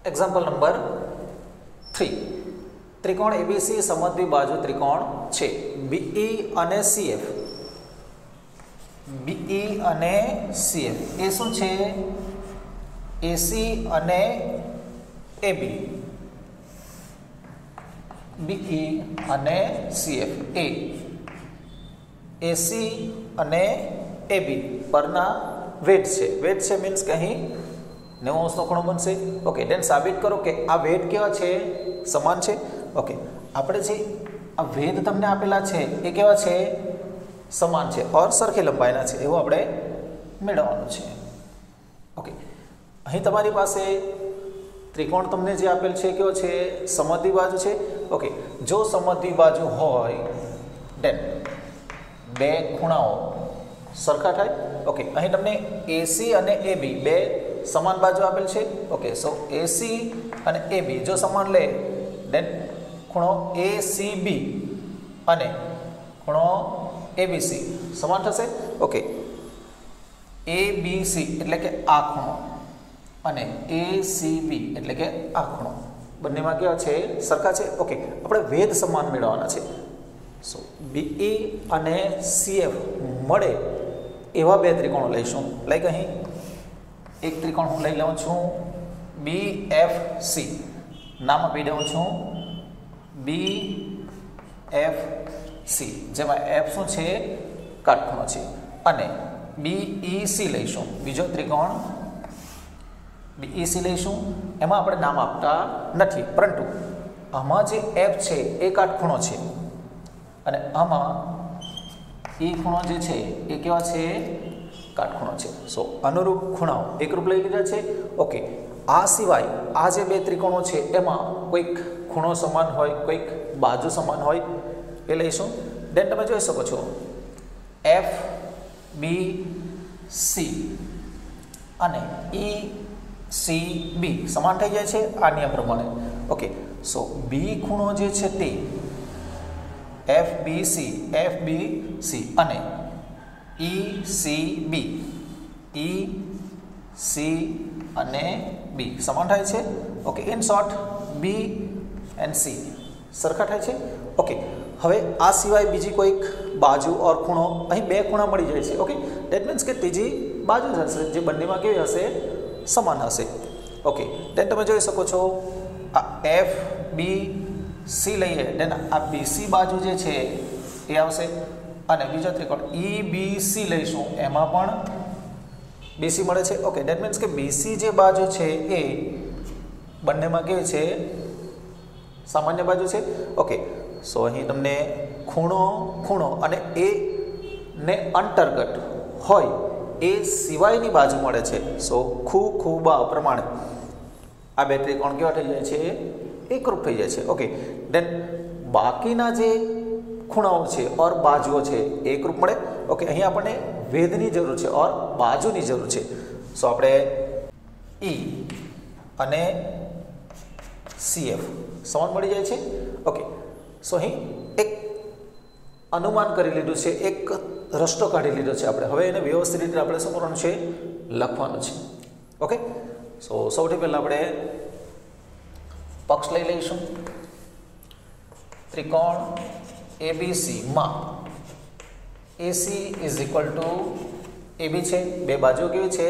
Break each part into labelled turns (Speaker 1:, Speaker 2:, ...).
Speaker 1: Example number 3 त्रिकोण ABC समद्विबाजु त्रिकोण छे बीई अने सीएफ बीई अने सीएफ ए शुं छे एसी अने एबी बीई अने सीएफ ए एसी अने एबी परना वेट छे मीन्स कहीं 90 अंशनो खूणो बनशे। ओके देन साबित करो कि आ वेट केवा छे समान छे। ओके आपणे जे आ वेद तमने आपेला छे ए केवा छे समान छे और सरखी लंबाईना छे एवुं आपणे मेळववानुं छे। ओके અહીં તમારી પાસે ત્રિકોણ તમને જે આપેલ છે કેવો છે સમદ્વિબાજુ છે। ઓકે જો સમદ્વિબાજુ હોય દેન બે ખૂણાઓ સરખા થાય। ઓકે અહીં તમને એસી અને એબી બે સમાન બાજુ આપેલ છે। ઓકે સો એસી અને એબી જો સમાન લે દેન ખૂણો એસીબી અને ખૂણો એબીસી સમાન થશે। ઓકે એબીસી એટલે કે આ ખૂણો અને એસીબી એટલે કે આ ખૂણો બંનેમાં કેવા છે સરખા છે। ઓકે આપણે વેધ સમાન મેળવવાના છે। સો બીઈ અને સીએફ મળે એવા બે ત્રિકોણો લઈશું। લાઈક અહીં એક ત્રિકોણ હું લઈ લઉં છું બીએફસી નામ આપી દઉં છું બીએફસી જેમાં એફ શું છે કાટખૂણો છે અને બીઈસી લઈશું બીજો ત્રિકોણ बीईसी लईशुं एमां आपणे नाम आपता नथी परंतु आमां जे एफ छे ए काटखूणो छे अने आमां ई खूणो जे छे ए केवा छे काटखूणो छे। सो अनुरूप खूणाओ एकरूप लई लीधा छे। ओके आ सिवाय आ जे बे त्रिकोणो छे एमां कोईक खूणो समान होय कोईक बाजू समान होय ए लईशुं। देन तमे जोई शको छो एफ बी सी अने ई सी बी समान थई जाय छे आ नियम प्रमाणे। ओके सो बी खूणो जे छे ते एफ बी सी अने ई सी बी अने बी समान थाय छे। Okay in short B and C सरखा थाय छे। ओके हवे आ सिवाय बीजी कोईक बाजू और खूणो अहीं बे खूणा मळी जाय छे। ओके डेट मीन्स के तीजी बाजू हशे जे बंनेमां केवी हशे समान हशे। ओके देन तमे जोई शको छो आ एफ बी सी लईए देन आ बी सी बाजू जे छे ए आवशे अने बीजो त्रिकोण ई बी सी लईशुं एमां पण बी सी मळे छे। ओके देट मीन्स के बी सी जे बाजू छे ए बंनेमां केवी छे सामान्य बाजू छे। ओके सो અહીં તમને ખૂણો ખૂણો અને એ ને અંતર્ગત હોય ए सिवायनी बाजू मळे छे। सो खू खूबा प्रमाणे आ बे त्रिकोण केवा थई जाय छे एकरूप थई जाय छे। ओके देन बाकीना जे खूणाओ छे और बाजुओ छे एकरूप मळे। ओके અહીં આપણને વેધની જરૂર છે और બાજુની જરૂર છે। સો આપણે ई અને सीएफ समान मળી જાય છે। ओके सो અહીં એક अनुमान करी लीधुं छे एक रस्तो काढी लीधो छे आपणे। हवे एने व्यवस्थित रीते आपणे शुं करवानुं छे लखवानुं छे। ओके सो सौथी पहेला आपणे पक्ष लई लईशुं। त्रिकोण एबीसी मां AC is equal to AB छे बे बाजुओ केवी छे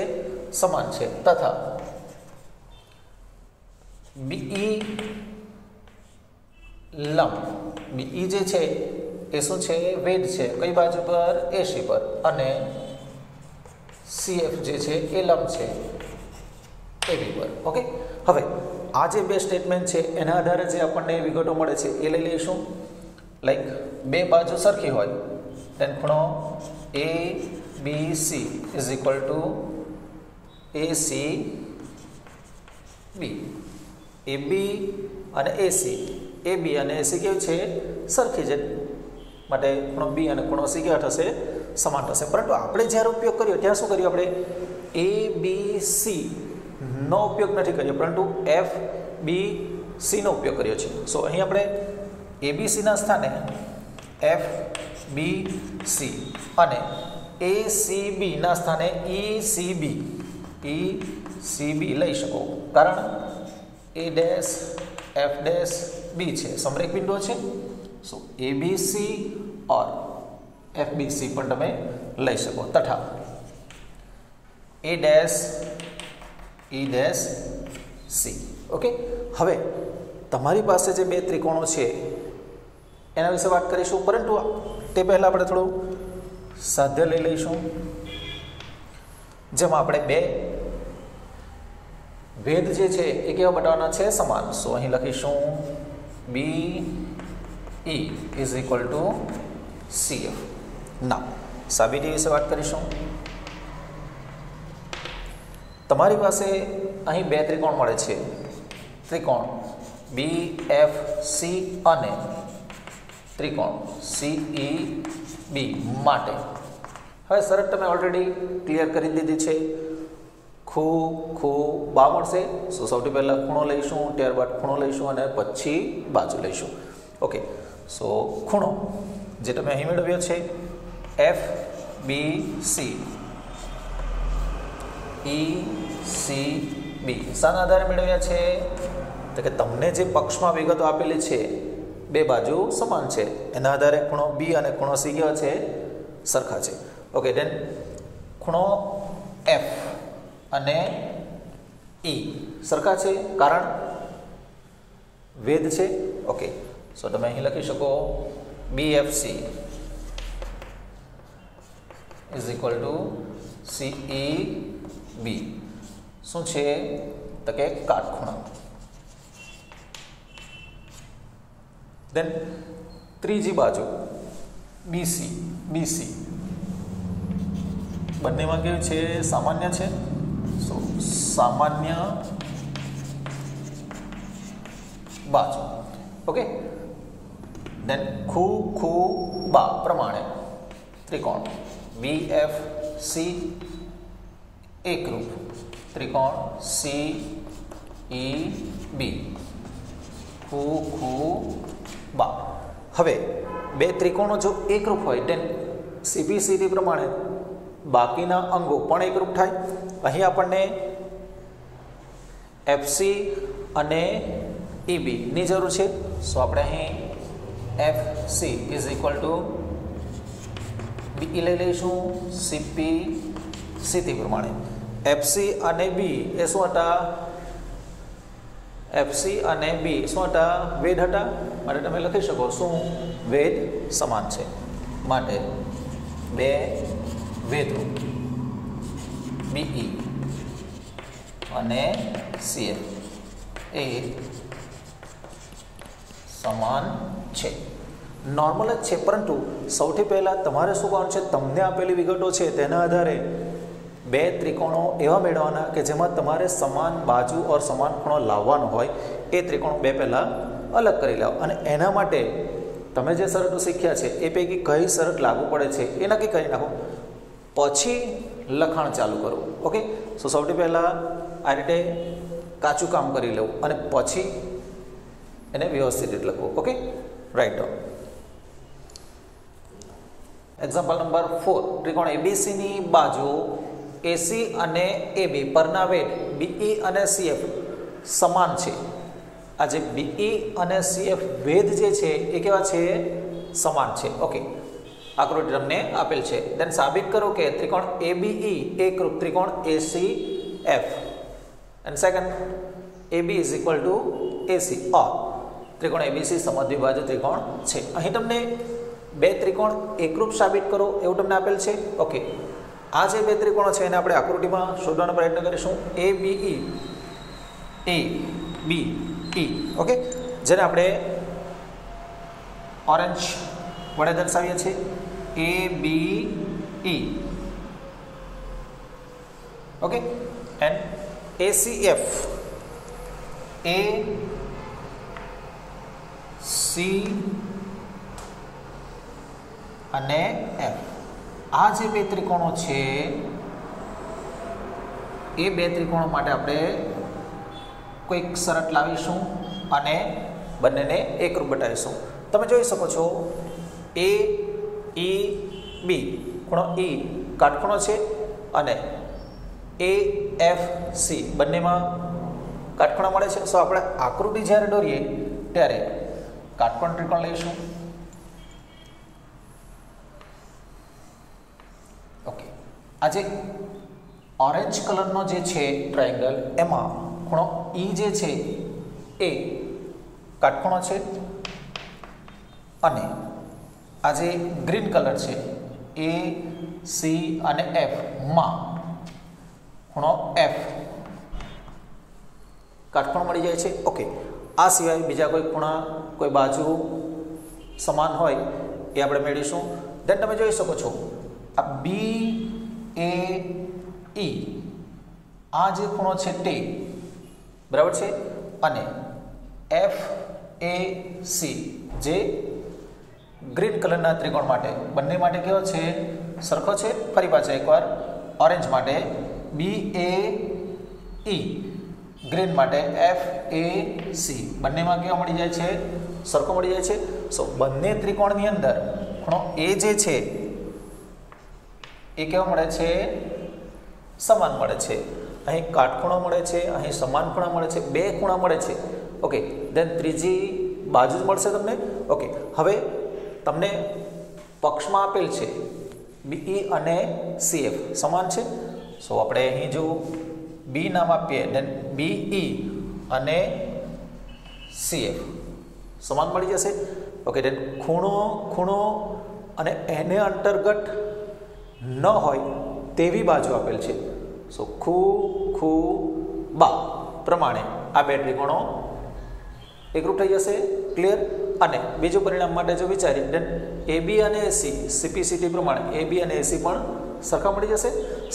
Speaker 1: समान छे तथा बीई लंब बीई जे छे ए शुं छे वेध छे कई बाजू पर एसी पर अने सीएफ जे छे ए लंब छे एबी पर। ओके हवे आ जे बे स्टेटमेंट छे एना आधारे जे आपणने विगतो मळे छे ए लई लईशुं। लाइक बे बाजू सरखी होय देन खूणो A B C is equal to A C B A B अने ए सी केवी छे सरखी जे માટે ખૂણો બી અને ખૂણો સી કેવા થશે સમાન થશે। પરંતુ આપણે જ્યારે ઉપયોગ કર્યો ત્યાં શું કર્યું આપણે એ બી સી નો ઉપયોગ નથી કર્યો પરંતુ એફ બી સી નો ઉપયોગ કર્યો છે। સો અહીં આપણે એ બી સી ના સ્થાને એફ બી સી અને એ સી બી ના સ્થાને ई सी बी લઈ શકો। કારણ ए डैश एफ डैश बी है समरेख बिंदु है। सो ए बी सी और एफ बी सी पण तमे लई शको तथा ए डैश ई डैश सी। ओके हवे तमारी पासे जे बे त्रिकोणों छे एना विषे बात करीशुं, परंतु ते पहला आपणे थोडुं साध्य लई लईशुं। जेमां आपणे बे भेद जे छे ए केवा बटाववाना छे समान। सो અહીં લખીશું B E is equal to C F. ना साबिती विषे बात करीशुं। तमारी पासे અહીં બે ત્રિકોણ મળે છે, ત્રિકોણ बी एफ सी અને ત્રિકોણ सी ई बी માટે હવે શરત તમે ઓલરેડી ક્લિયર કરી દીધી છે। ખુ ખુ બા મળશે। સો સૌથી પહેલા ખૂણો લઈશું, ત્યારબાદ ખૂણો લઈશું અને પછી બાજુ લઈશું। ઓકે સો ખૂણો જે તમે અહીં મેળવ્યો છે એફ બી સી ई सी बी શાના આધારે મેળવ્યા છે તો કે તમને જે પક્ષમાં વિગતો આપેલી છે બે બાજુ સમાન છે એના આધારે ખૂણો બી અને ખૂણો સી કેવા છે સરખા છે। ઓકે દેન ખૂણો એફ અને ई સરખા છે કારણ વેધ છે। ઓકે સો તમે અહીં લખી શકો B F C is equal to C E B શું છે તો કે કાટખૂણા। देन ત્રીજી બાજુ બીસી બીસી બંનેમાં કેવું છે સામાન્ય છે। સો સામાન્ય બાજુ। ઓકે देन ખુ ખુ બા પ્રમાણે ત્રિકોણ बी एफ सी एकरूप त्रिकोण सी ई बी खू खू बा। हवे बे त्रिकोणों जो एकरूप होय तेन सीबीसीडी प्रमाणे बाकीना अंगो पण एकरूप थाय। અહીં આપણને एफसी અને ईबी ની જરૂર છે। સો આપણે અહીં FC is equal to B લઈ લઈશું सीपी सीटी प्रमाणे। एफसी અને बी એ શું હતા एफसी અને बी શું હતા વેધ હતા માટે તમે લખી શકો શું વેધ સમાન છે માટે બે વેધો बीई અને सीएफ એ સમાન છે। नॉर्मल જ છે પરંતુ સૌથી પહેલા તમારે શું કરવાનું છે તમને આપેલી વિગતો છે તેના આધારે બે ત્રિકોણો એવા મેળવવાના કે જેમાં તમારે સમાન બાજુ और સમાન ખૂણો લાવવાનો હોય એ ત્રિકોણ બે પહેલા અલગ કરી લાવો અને એના માટે તમે જે શરતો શીખ્યા છે એ પૈકી કઈ શરત લાગુ પડે છે એ નક્કી કરી નાખો પછી લખાણ ચાલુ કરો। ઓકે સો સૌથી પહેલા આ રીતે કાચું કામ કરી લેવું અને પછી એને વ્યવસ્થિત રીતે લખવું। Okay right down. Example number 4 त्रिकोण एबीसी नी बाजू एसी અને एबी परना वेध बीई અને सीएफ समान છે। आ जे बीई અને सीएफ वेध जे છે એ કેવા છે સમાન છે। ओके आकृति તમને આપેલ છે। देन साबित करो કે त्रिकोण एबीई एकरूप त्रिकोण ACF and second AB is equal to AC और त्रिकोण एबीसी समद्विभाज्य त्रिकोण છે। અહીં તમને બે ત્રિકોણ એકરૂપ સાબિત કરો એવું તમને આપેલ છે। ઓકે આ જે બે ત્રિકોણો છે એને આપણે આકૃતિમાં શોધવાનો પ્રયત્ન કરીશું એ બી ઈ ઓકે જેને આપણે ઓરેન્જ વડે દર્શાવીએ છીએ A B E okay and ACF A C અને એફ આ જે બે ત્રિકોણો છે એ બે ત્રિકોણો માટે આપણે કોઈક શરત લાવીશું અને બંનેને એકરૂપ બતાવીશું। તમે જોઈ શકો છો એ ઈ બી ખૂણો ઈ કાટખૂણો છે અને એ એફ સી બંનેમાં કાટખૂણા મળે છે. સો આપણે આકૃતિ જ્યારે દોરીએ ત્યારે કાટકોણ ત્રિકોણ લઈશું. ઓકે, આ જે ઓરેન્જ કલરનો જે છે ટ્રાયેંગલ, એમાં ખૂણો ઈ જે છે એ કાટખૂણો છે, અને આ જે ગ્રીન કલર છે એ સી અને એફ માં ખૂણો એફ કાટખૂણો મળી જાય છે. ઓકે, આ સિવાય બીજા કોઈ ખૂણા, કોઈ બાજુ સમાન હોય એ આપણે મેળવીશું. દેન તમે જોઈ શકો છો આ બી એ ઈ, આ જે ખૂણો છે તે બરાબર છે, અને એફ એ સી જે ગ્રીન કલરના ત્રિકોણ માટે, બંને માટે કેવો છે? સરખો છે. ફરી પાછા એકવાર ઓરેન્જ માટે બી એ ઈ, ગ્રીન માટે એફ એ સી, બંનેમાં કેવો મળી જાય છે? સરખો મળી જાય છે. સો બંને ત્રિકોણની અંદર ખૂણો એ જે છે એ કેવો મળે છે? સમાન મળે છે. અહીં કાટખૂણો મળે છે, અહીં સમાન ખૂણા મળે છે, બે ખૂણા મળે છે. ઓકે, દેન ત્રીજી બાજુ જ મળશે તમને. ઓકે, હવે તમને પક્ષમાં આપેલ છે બીઈ અને સીએફ સમાન છે. સો આપણે અહીં જો બી નામ આપીએ, દેન બીઈ અને સીએફ સમાન મળી જશે. ઓકે, દેન ખૂણો અને એને અંતર્ગત ન હોય તેવી બાજુ આપેલ છે. સો બા પ્રમાણે આ બે ત્રિકોણો એકરૂપ થઈ જશે. ક્લિયર? અને બીજું પરિણામ માટે જો વિચારીએ, દેન એબી અને એસી સીપીસીટી પ્રમાણે એબી અને એસી પણ સરખા મળી જશે.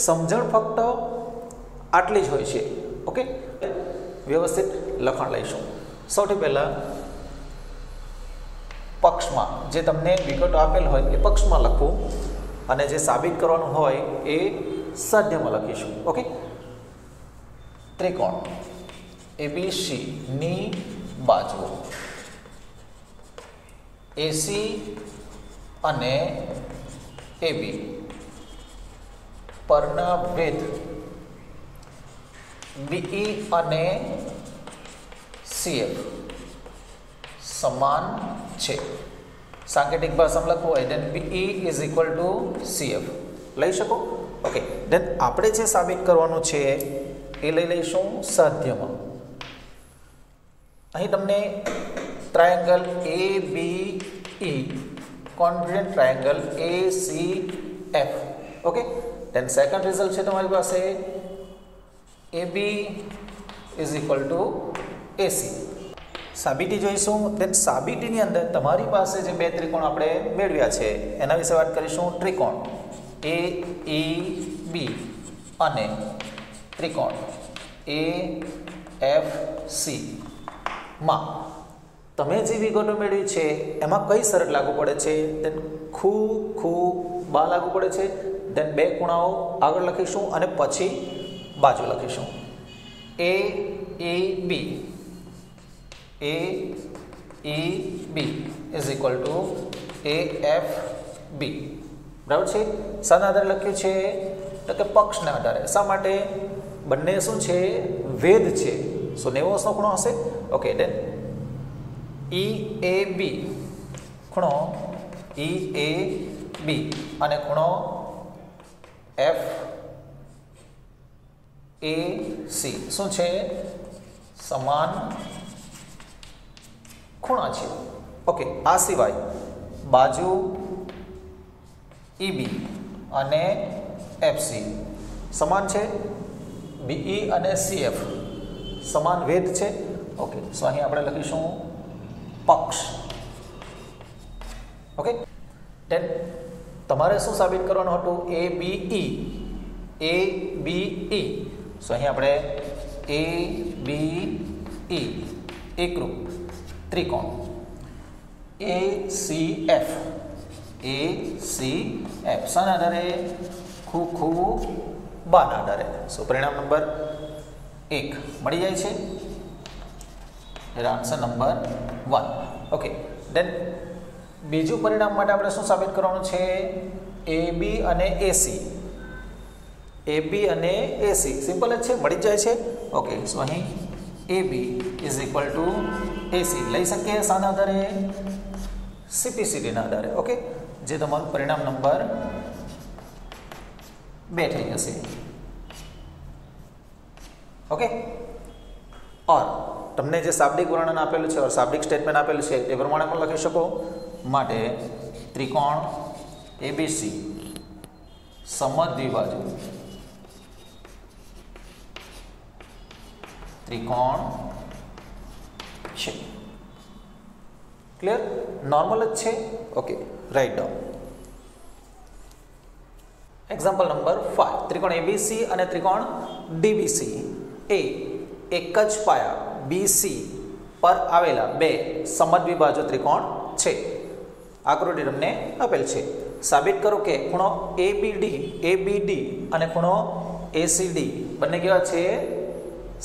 Speaker 1: સમજણ ફક્ત આટલી જ હોય છે. ઓકે, વ્યવસ્થિત લખાણ લઈશું. સૌથી પહેલાં પક્ષમાં જે તમને વિગતો આપેલ હોય એ પક્ષમાં લખવું, અને જે સાબિત કરવાનું હોય એ સાધ્યમાં લખીશું. ઓકે, ત્રિકોણ એબીસી ની બાજુ એસી અને એબી પરના ભેદ બીઈ અને સીએફ સમાન છે. સાંકેતિક ભાષામાં લખવું હોય then BE is equal to CF લઈ શકો. ઓકે, દેન આપણે જે સાબિત કરવાનું છે એ લઈ લઈશું સાધ્યમાં. અહીં તમને triangle A B E કોન્ગ્રુએન્ટ triangle A C F. Okay, then second result છે તમારી પાસે એ B is equal two AC. સાબિતી જોઈશું. દેન સાબિતીની અંદર તમારી પાસે જે બે ત્રિકોણ આપણે મેળવ્યા છે એના વિશે વાત કરીશું. ત્રિકોણ એ ઈ બી અને ત્રિકોણ એ એફ સી માં તમે જે વિગતો મેળવી છે એમાં કઈ શરત લાગુ પડે છે? દેન બા લાગુ પડે છે. દેન બે ખૂણાઓ આગળ લખીશું અને પછી બાજુ લખીશું. A B is equal to A F B. બરાબર છે. શાના આધારે લખ્યું છે? તો કે પક્ષના આધારે. શા માટે? બંને શું છે? વેધ છે. સો 90° ખૂણો હશે. ઓકે, દેન ઈ એ બી ખૂણો ઈ એ બી અને ખૂણો એફ એ સી શું છે? સમાન ખૂણા છે. ઓકે, આ સિવાય બાજુ ઈબી અને એફસી સમાન છે. બીઈ અને સીએફ સમાન વેધ છે. ઓકે, સો અહીં આપણે લખીશું પક્ષ. ઓકે, દેન તમારે શું સાબિત કરવાનું હતું? એ બી ઈ. સો અહીં આપણે એ બી ઈ એકરૂપ ત્રિકોણ એ સી એફ શાના આધારે? બાના આધારે. સો પરિણામ નંબર 1 મળી જાય છે. Answer number 1. ઓકે, દેન બીજું પરિણામ માટે આપણે શું સાબિત કરવાનું છે? એબી અને એસી. સિમ્પલ જ છે, મળી જાય છે. ઓકે, સો અહીં AB is equal two AC લઈ શકીએ શાના આધારે CPCD ના આધારે ઓકે જે તમારું પરિણામ નંબર 2 થઈ જશે ઓકે और તમને જે શાબ્દિક વર્ણન આપેલું છે और શાબ્દિક સ્ટેટમેન્ટ આપેલું છે એ પ્રમાણે પણ લખી શકો માટે ત્રિકોણ ABC સમદ્વિબાજુ त्रिकोण છે ક્લિયર નોર્મલ જ છે okay right down example number 5 ત્રિકોણ ABC અને ત્રિકોણ DBC એ એક જ પાયા BC પર આવેલા બે સમદ્વિબાજુ ત્રિકોણ છે આકૃતિ તમને આપેલ છે સાબિત કરો કે ખૂણો ABD અને ખૂણો ACD બંને કેવા છે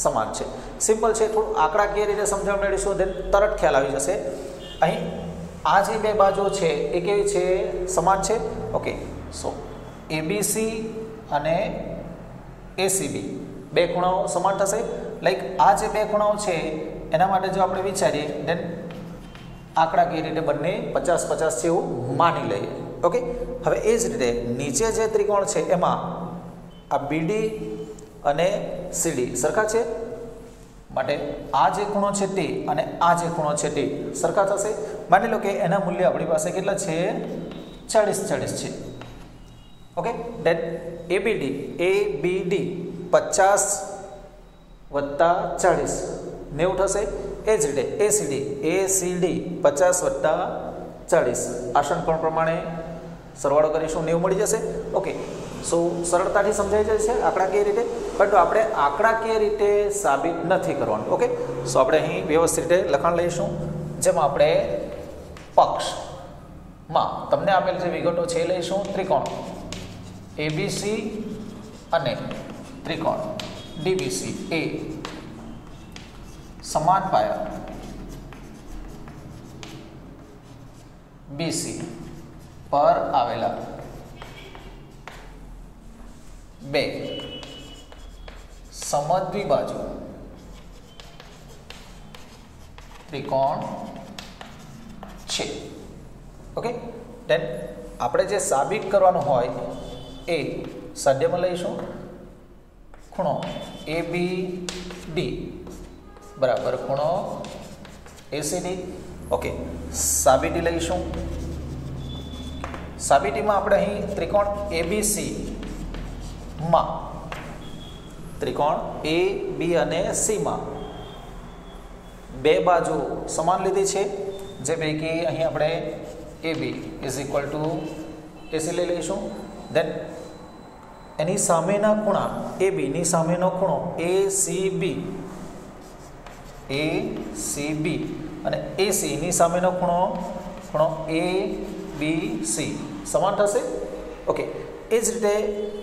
Speaker 1: સમાન છે સિમ્પલ છે થોડું આંકડાકીય રીતે સમજણ મેળવીશું દેન તરત ખ્યાલ આવી જશે અહીં આ જે બે બાજુઓ છે એ કેવી છે સમાન છે ઓકે સો ABC અને ACB બે ખૂણાઓ સમાન થશે લાઈક આ જે બે ખૂણાઓ છે એના માટે જો આપણે વિચારીએ દેન આંકડાકીય રીતે બંને 50-50 છે એવું માની લઈએ ઓકે હવે એ જ રીતે નીચે જે ત્રિકોણ છે એમાં આ BD અને CD સરખા છે માટે આ જે ખૂણો છે તે અને આ જે ખૂણો છે તે સરખા થશે માની લો કે એના મૂલ્ય આપણી પાસે કેટલા છે 40-40 છે ઓકે દેન ABD 50 વત્તા 40 90 થશે એ જ રીતે ACD 50 વત્તા 40 આસન કોણ પ્રમાણે સરવાળો કરીશું 90 મળી જશે ઓકે સો સરળતાથી સમજાઈ જાય છે આંકડાકીય રીતે પરંતુ આપણે આંકડાકીય રીતે સાબિત નથી કરવાનું ઓકે સો આપણે અહીં વ્યવસ્થિત રીતે લખાણ લઈશું જેમાં આપણે પક્ષમાં તમને આપેલ જે વિગતો છે લઈશું ત્રિકોણ ABC અને ત્રિકોણ DBC એ સમાન પાયા BC પર આવેલા બે સમદ્વિબાજુ ત્રિકોણ છે ઓકે દેન આપણે જે સાબિત કરવાનું હોય એ સાધ્યમાં લઈશું ખૂણો ABD બરાબર ખૂણો ACD ઓકે સાબિતી લઈશું સાબિતીમાં આપણે અહીં ત્રિકોણ ABC માં ત્રિકોણ AB અને C માં બે બાજુ સમાન લીધી છે જે પૈકી અહીં આપણે AB is equal two AC લઈ લઈશું દેન એની સામેના ખૂણા AB ની સામેનો ખૂણો ACB અને AC ની સામેનો ખૂણો ABC સમાન થશે ઓકે એ જ રીતે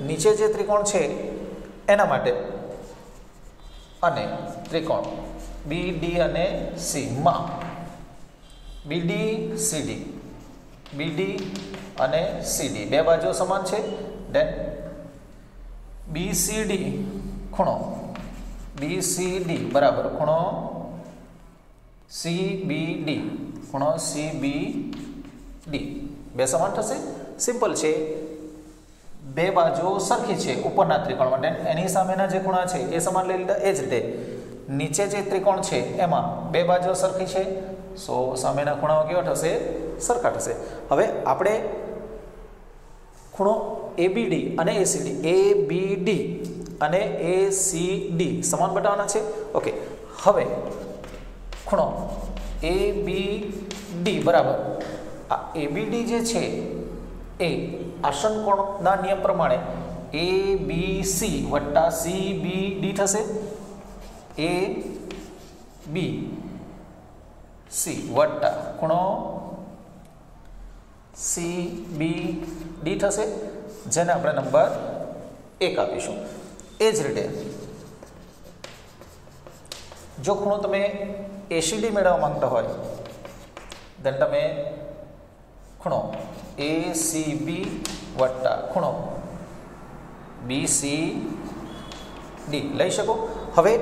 Speaker 1: નીચે જે ત્રિકોણ છે એના માટે અને ત્રિકોણ BD અને C માં BD અને CD બે બાજુઓ સમાન છે દેન BCD ખૂણો BCD બરાબર ખૂણો CBD બે સમાન થશે સિમ્પલ છે બે બાજુઓ સરખી છે ઉપરના ત્રિકોણ માટે એની સામેના જે ખૂણા છે એ સમાન લઈ લીધા એ જ રીતે નીચે જે ત્રિકોણ છે એમાં બે બાજુઓ સરખી છે સો સામેના ખૂણાઓ કેવા થશે સરખા થશે હવે આપણે ખૂણો ABD અને ACD સમાન બતાવવાના છે ઓકે હવે ખૂણો ABD બરાબર આ ABD જે છે એ આસન કોણના નિયમ પ્રમાણે ABC વત્તા CBD થશે ABC વત્તા ખૂણો CBD થશે જેને આપણે નંબર 1 આપીશું એ જ રીતે જો ખૂણો તમે ACD મેળવવા માંગતા હોય then તમે ખૂણો ACB વત્તા ખૂણો BCD લઈ શકો હવે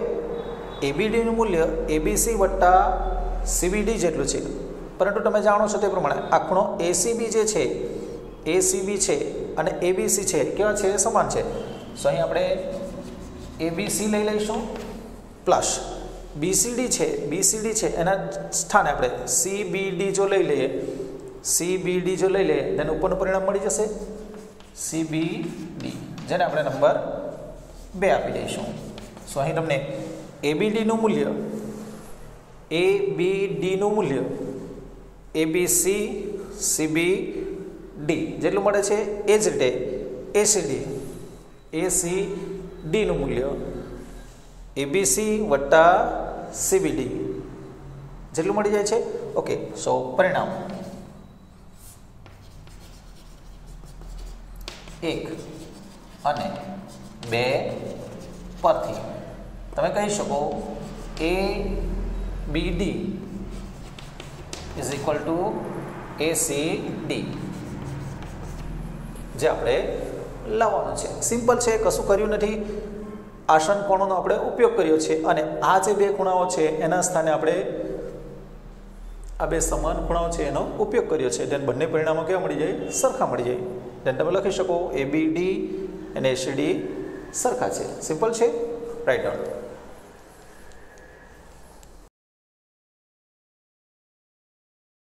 Speaker 1: એબીડીનું મૂલ્ય એબીસી વત્તા સીબીડી જેટલું છે, પરંતુ તમે જાણો છો તે પ્રમાણે આ ખૂણો એસીબી જે છે, એસીબી છે અને એબીસી છે કેવા છે? સમાન છે. સો અહીં આપણે એબીસી લઈ લઈશું પ્લસ બીસીડી છે, બીસીડી છે એના સ્થાને આપણે સીબીડી જો લઈ લઈએ, સીબીડી જો લઈ લઈએ તેને ઉપરનું પરિણામ મળી જશે સીબીડી, જેને આપણે નંબર 2 આપી દઈશું. સો અહીં તમને એબીડીનું મૂલ્ય, એબીડીનું મૂલ્ય એબીસી સીબીડી જેટલું મળે છે એ જ રીતે એસીડીનું મૂલ્ય એબીસી વત્તા સીબીડી જેટલું મળી જાય છે. ઓકે, સો પરિણામ 1 અને 2 પરથી તમે કહી શકો ABD is equal two ACD, જે આપણે લાવવાનું છે. સિમ્પલ છે, કશું કર્યું નથી. આસન કોણોનો આપણે ઉપયોગ કર્યો છે અને આ જે બે ખૂણાઓ છે એના સ્થાને આપણે આ બે સમાન ખૂણાઓ છે એનો ઉપયોગ કર્યો છે. then બંને પરિણામો કેવા મળી જાય? સરખા મળી જાય. then તમે લખી શકો ABD અને ACD સરખા છે. સિમ્પલ છે, રાઈટ ડાઉન.